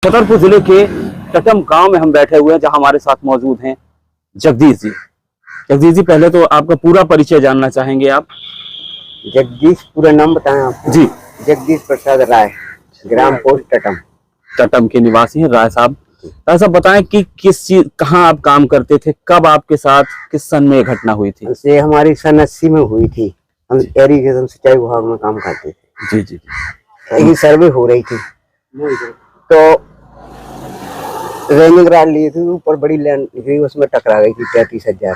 छतरपुर जिले के टटम गांव में हम बैठे हुए हैं, जहां हमारे साथ मौजूद हैं जगदीश जी। जगदीश जी, पहले तो आपका पूरा परिचय जानना चाहेंगे आप? जगदीश, पूरा नाम बताएं आप जी। जगदीश प्रसाद राय, ग्राम पोस्ट टटम। टटम के निवासी हैं राय साहब। राय साहब, बताएं कि किस चीज, कहाँ आप काम करते थे, कब आपके साथ, किस सन में ये घटना हुई थी? से हमारी सन 80 में हुई थी। हम इरिगेशन सिंचाई विभाग में काम करते थे। जी जी। एक सर्वे हो रही थी तो रेलिंग राड लिए थे, ऊपर बड़ी लैंड निकली, उसमें टकरा गई थी 33,000।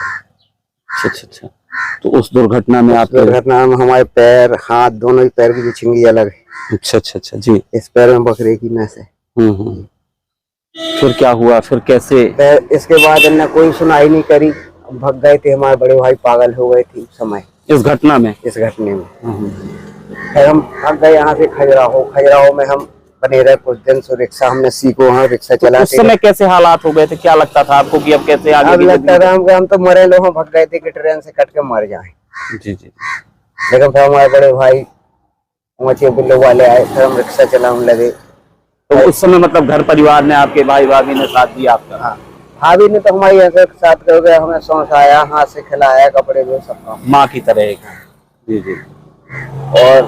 अच्छा अच्छा। तो उस दुर्घटना में आप? दुर्घटना में हमारे पैर, हाथ, दोनों ही पैर की छिंगी अलग है। अच्छा अच्छा अच्छा जी। इस पैर में बकरे की नस है। फिर क्या हुआ, फिर कैसे? इसके बाद इन्हें कोई सुनाई नहीं करी, भग गए थे। हमारे बड़े भाई पागल हो गए थे उस समय, इस घटना में? इस घटने में। फिर हम भाग गए यहाँ से खजुराहो में हम बने रहे कुछ दिन। सो रिक्शा हमने सीखो, वहाँ रिक्शा चला। उस समय कैसे हालात हो गए थे? क्या लगता था आपको कि अब कैसे आगे? अब लगता था हम तो मरे लोग, भग गए थे कि ट्रेन से कट के मर जाए। जी जी। लेकिन फिर हमारे बड़े भाई मचे बिल्लो वाले आए, फिर हम रिक्शा चलाने लगे। तो उस समय मतलब घर परिवार ने, आपके भाई भाभी ने साथ दिया आपका? हाँ, भाभी ने तो हमारी ऐसे साथ कर गया, हमें सौंसाया, हाथ से खिलाया, कपड़े धोए, सब काम माँ की तरह एक। जी जी। और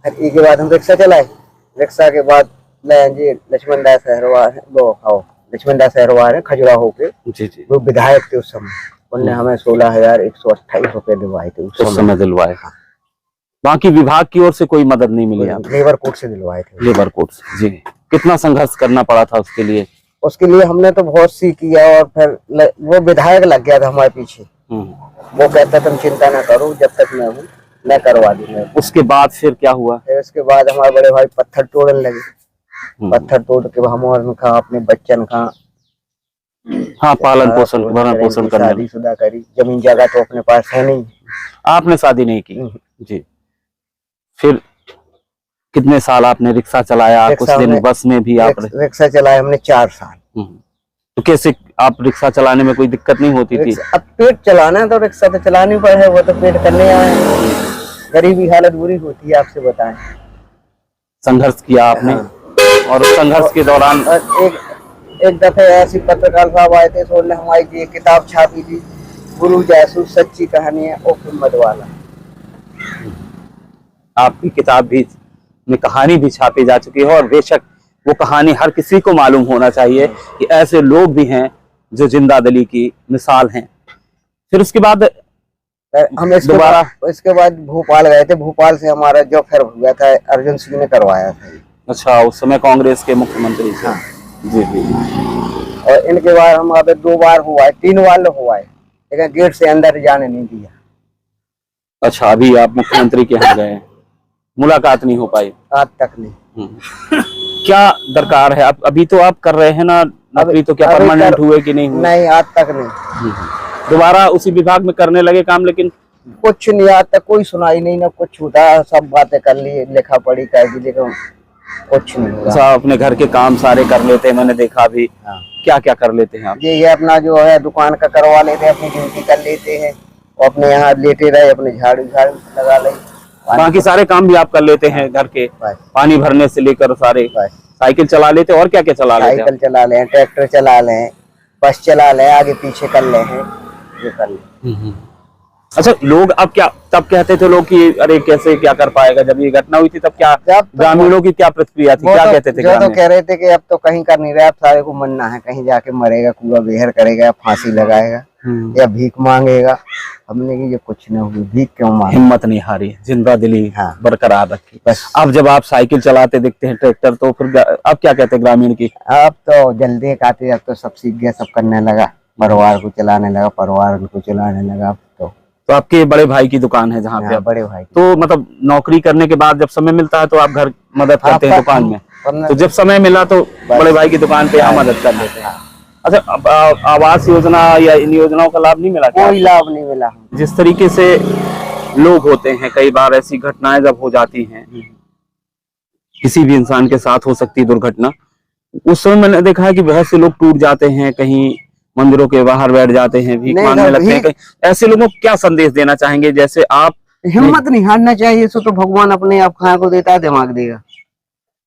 फिर इसके बाद हम रिक्शा चलाए। रिक्शा के बाद जी लक्ष्मण दास सहरवार, लक्ष्मण दास सहरवार है खजुराहो के। जी जी। वो विधायक थे उस समय, उनने हमें 16,128 रुपए दिलवाए थे उस समय दिलवाए। बाकी विभाग की ओर से कोई मदद नहीं मिली आपको? लेबर कोर्ट से दिलवाए थे। लेबर कोर्ट से, जी। कितना संघर्ष करना पड़ा था उसके लिए? उसके लिए हमने तो बहुत सी किया, और फिर वो विधायक लग गया था हमारे पीछे। वो कहता तुम चिंता ना करो, जब तक मैं हूँ मैं करवा दूंगा। उसके बाद फिर क्या हुआ? फिर उसके बाद हमारे बड़े भाई पत्थर तोड़ने लगे। पत्थर तोड़ के हम खा, अपने बच्चन खा, हाँ, पालन पोषण, भरण पोषण करने, शादीशुदा करी। जमीन जगह तो अपने पास है नहीं। आपने शादी नहीं की? जी। फिर कितने साल आपने रिक्शा चलाया? कुछ दिन बस में भी आप? रिक्शा चलाया हमने 4 साल। तो कैसे आप रिक्शा चलाने में कोई दिक्कत नहीं होती थी? अब पेट चलाना है तो रिक्शा तो चलानी पड़े, वो तो पेट करने आए। गरीबी हालत बुरी होती है, आपसे बताएं। संघर्ष किया आपने? हाँ। और संघर्ष के दौरान एक दफे ऐसी पत्रकार साहब आए थे, उन्होंने हमारी एक किताब छापी थी, गुरु जासूस सच्ची कहानी है और हिम्मत वाला। आपकी किताब भी में कहानी भी छापी जा चुकी है, और बेशक वो कहानी हर किसी को मालूम होना चाहिए कि ऐसे लोग भी हैं जो जिंदा दिली की मिसाल हैं। फिर उसके बाद हम इसके बाद भोपाल गए थे। भोपाल से हमारा जो फिर हुआ था, अर्जुन सिंह ने करवाया था। अच्छा, उस समय कांग्रेस के मुख्यमंत्री थे। हाँ। जी जी। और इनके बाद हम अभी 2 बार हुआ है, 3 बार हुआ है, लेकिन गेट से अंदर जाने नहीं दिया। अच्छा, अभी आप मुख्यमंत्री के यहाँ गए, मुलाकात नहीं हो पाई आज तक नहीं। क्या दरकार है? आप अभी तो आप कर रहे हैं ना नौकरी, तो क्या परमानेंट हुए कि नहीं हुए? नहीं, आज तक नहीं। दोबारा उसी विभाग में करने लगे काम, लेकिन कुछ नहीं, आज तक कोई सुनाई नहीं, ना कुछ होता। सब बातें कर ली, लिखा पढ़ी कर दी, लेकिन कुछ नहीं हुआ। अपने घर के काम सारे कर लेते हैं, मैंने देखा भी। हाँ। क्या क्या कर लेते हैं आप? ये अपना जो है दुकान का करवा लेते हैं, अपनी ड्यूटी कर लेते हैं, और अपने यहाँ लेटे रहे, अपने झाड़ू लगा ले। बाकी सारे काम भी आप कर लेते हैं घर के, पानी भरने से लेकर सारे। साइकिल चला लेते हैं, और क्या क्या चला लेते हैं? साइकिल चला लें, ट्रैक्टर चला लें, बस चला लें, आगे पीछे कर ले हैं, ये कर लें। अच्छा, लोग अब क्या तब कहते थे लोग कि अरे कैसे क्या कर पाएगा? जब ये घटना हुई थी तब क्या ग्रामीणों की क्या प्रतिक्रिया थी? क्या कहते थे? तो कह रहे थे कि अब तो कहीं कर नहीं रहा, अब सारे को मरना है, कहीं जाके मरेगा, कूड़ा बेहर करेगा, फांसी लगाएगा या भीख मांगेगा। हमने कि ये कुछ न हुई, भीख क्यों मांगे। हिम्मत नहीं हारी, जिंदा दिली बरकरार रखी। अब जब आप साइकिल चलाते दिखते हैं, ट्रैक्टर, तो फिर अब क्या कहते हैं ग्रामीण की? अब तो जल्दी आते, अब तो सब सीख गया, सब करने लगा, परिवार को चलाने लगा, परिवार उनको चलाने लगा। तो आपके बड़े भाई की दुकान है जहाँ पे? बड़े भाई। तो मतलब नौकरी करने के बाद जब समय मिलता है तो आप घर मदद करते हैं दुकान में? तो जब समय मिला तो बड़े भाई की दुकान पे यहाँ मदद कर लेते हैं। अच्छा, आवास योजना या इन योजनाओं का लाभ नहीं मिला? कोई लाभ नहीं मिला। जिस तरीके से लोग होते हैं, कई बार ऐसी घटनाएं जब हो जाती हैं, किसी भी इंसान के साथ हो सकती है दुर्घटना, उस समय मैंने देखा है कि बहुत से लोग टूट जाते हैं, कहीं मंदिरों के बाहर बैठ जाते हैं, भीख मांगने लगते हैं। ऐसे लोगों को क्या संदेश देना चाहेंगे? जैसे आप हिम्मत नहीं हारना चाहिए, सो तो भगवान अपने आप खाने को देता है, दिमाग देगा।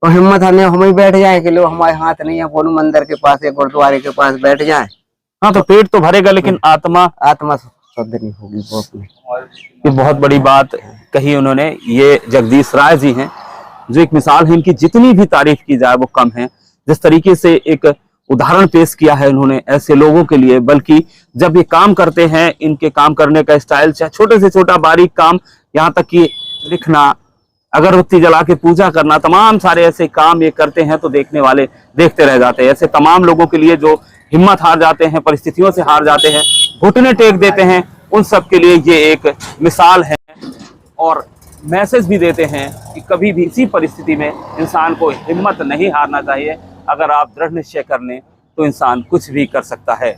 और हिम्मत हारने हम ही बैठ जाए कि लो हमारे हाथ नहीं है, कौन मंदिर के पास या गुरुद्वारे के पास बैठ जाए। हाँ, तो पेट तो भरेगा लेकिन आत्मा आत्मा शुद्ध नहीं होगी वो अपनी। ये बहुत बड़ी बात कही उन्होंने। ये जगदीश राय जी हैं जो एक मिसाल है, इनकी जितनी भी तारीफ की जाए वो कम है। जिस तरीके से एक उदाहरण पेश किया है उन्होंने ऐसे लोगों के लिए, बल्कि जब ये काम करते हैं इनके काम करने का स्टाइल, चाहे छोटे से छोटा बारीक काम, यहाँ तक कि लिखना, अगरबत्ती जला के पूजा करना, तमाम सारे ऐसे काम ये करते हैं तो देखने वाले देखते रह जाते हैं। ऐसे तमाम लोगों के लिए जो हिम्मत हार जाते हैं, परिस्थितियों से हार जाते हैं, घुटने टेक देते हैं, उन सब के लिए ये एक मिसाल है और मैसेज भी देते हैं कि कभी भी इसी परिस्थिति में इंसान को हिम्मत नहीं हारना चाहिए। अगर आप दृढ़ निश्चय कर लें तो इंसान कुछ भी कर सकता है।